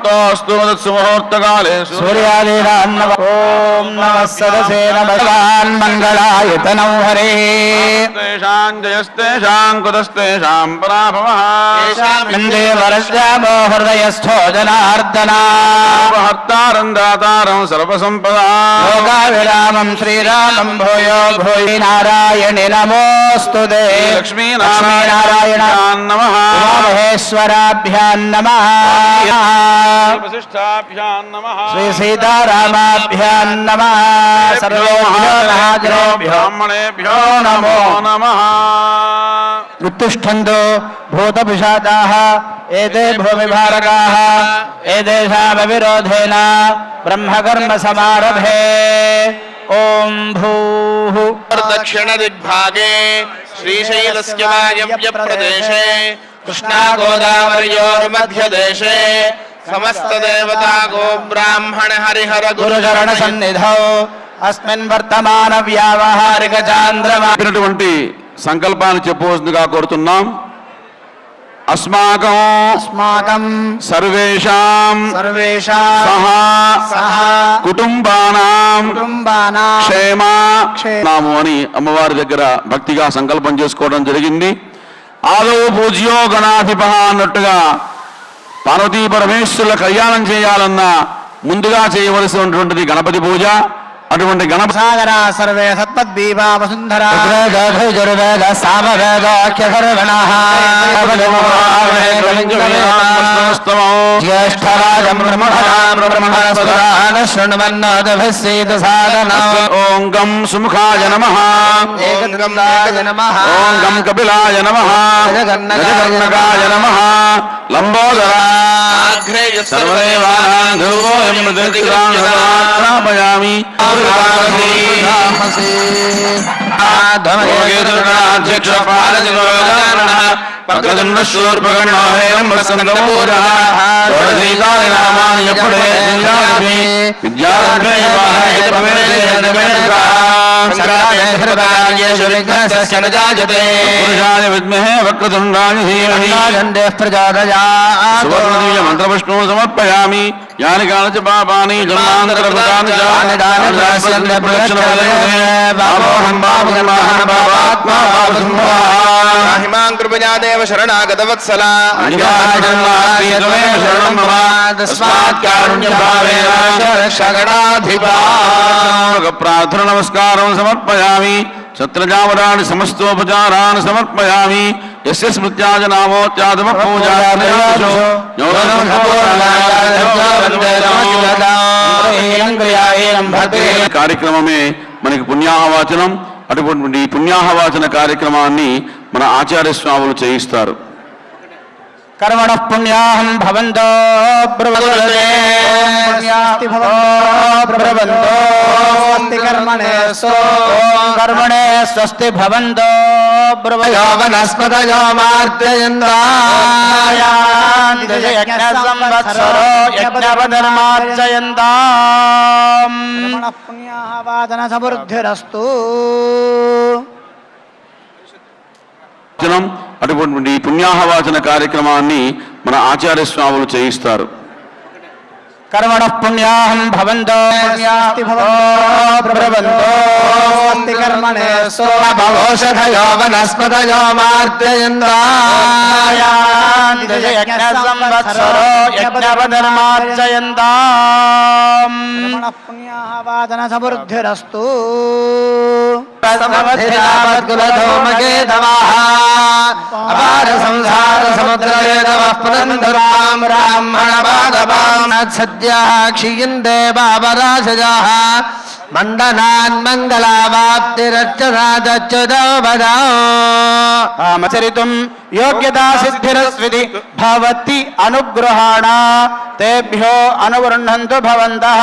मुहूर्तोऽस्तु तत्सुमुहूर्तकाले सूर्यादीनां नमः। ॐ नमः सदसे नमः मङ्गलाय तनौ हरे तेषां जयस्तेषां कुतस्तेषां पराभवः नन्दे वरस्यामो हृदयस्थो जनार्दना हर्तारं दातारं सर्वसम्पदा लोकाभिरामं श्रीरामं भूयो भूयि नारायणे नमोऽस्तु ते लक्ष्मीनारायणाभ्यां नमः महेश्वराभ्यां नमः वसिष्ठाभ्यां नमः श्री सीतारामाभ्यां नमः सर्वेभ्यो महाजनेभ्यो ब्राह्मणेभ्यो नमो नमः उत्तिष्ठन्तु भूतपिशाचाः एते भूमिभारकाः एतेषामविरोधेन ब्रह्मकर्म समारभे ओम भूः दक्षिणदिग्भागे श्रीशैलस्य वायव्यप्रदेशे कृष्णागोदावर्योर्मध्यदेशे समस्तदेवता गोब्राह्मण हरिहर गुरुचरणसन्निधौ अस्मिन् वर्तमान व्यावहारिक चान्द्रमा సంకల్పాన్ని చెప్పవలసిందిగా కోరుతున్నాం. अस्माकं सर्वेषां सह కుటుంబానాం క్షేమాము అని అమ్మవారి దగ్గర భక్తిగా సంకల్పం చేసుకోవడం జరిగింది. ఆదో పూజ్యో గణాధిప అన్నట్టుగా పార్వతీ పరమేశ్వరుల కళ్యాణం చేయాలన్నా ముందుగా చేయవలసినటువంటిది గణపతి పూజ. అటువంటి గణసాగర సర్వే సత్పద్వీపా వసుంధరా జరువేద సామవేదాఖ్యధర్వణః జ్యేష్ఠరాజం బ్రహ్మణాం శృణ్వన్నోదభిస్సీత సాధనం. ఓం గం సుముఖాయ నమః ఓం గం కపిలాయ నమః గజకర్ణకాయ నమః లంబోదరాగ్రేయ సర్వదేవానాం ధ్రువోయం దక్షిణామి అధ్యక్ష విద్మహే వక్రతుండాయ ధీమహి మంత్రపుష్పం సమర్పయామి. యాని కాని చ పాపాని జన్మాంతరకృతాని చ హిమాం కృపయా దేవ శరణాగత వత్సలా ప్రార్థన నమస్కారం సమర్పయామి. ఛత్రజావరాణి సమస్తోపచారాన్ని సమర్పయామి. యస్య స్మృత్యాజ నామోత్యాదమ కార్యక్రమమే మనకి పుణ్యాహవాచనం. అటువంటి పుణ్యాహవాచన కార్యక్రమాన్ని మన ఆచార్య స్వాములు చేయిస్తారు. कर्मणः पुण्याहं भवन्तो ब्रवते कर्मणे स्वस्ति भवन्तो ब्रवयो वनस्पतयो मार्जयन्तायज्ञसंवत्सरो यज्ञपधर्मार्जयन्ताम् पुण्याहवाचन समृद्धिरस्तु. అటువంటి పుణ్యాహవాచన కార్యక్రమాన్ని మన ఆచార్య స్వాములు చేయిస్తారు. कर्मणः पुण्याहं भवन्तो कर्मणे भवोषधयो वनस्पतयो मार्जयन्तायज्ञसंवत्सरो यज्ञपधर्मार्जयन्ताम् पुण्याहवाचन समृद्धिरस्तु. अपार संसार समुद्रवेदवः पुनन्दुरां ब्राह्मणपादपां सद्यः क्षीयन्ते पापराशजाः मंडनान् मंगलावाप्तिरच्युतो आमचरितुं योग्यता सिद्धिरस्विति भवति अनुग्रहाण तेभ्यो अनुगृह्णन्तु भवन्तः.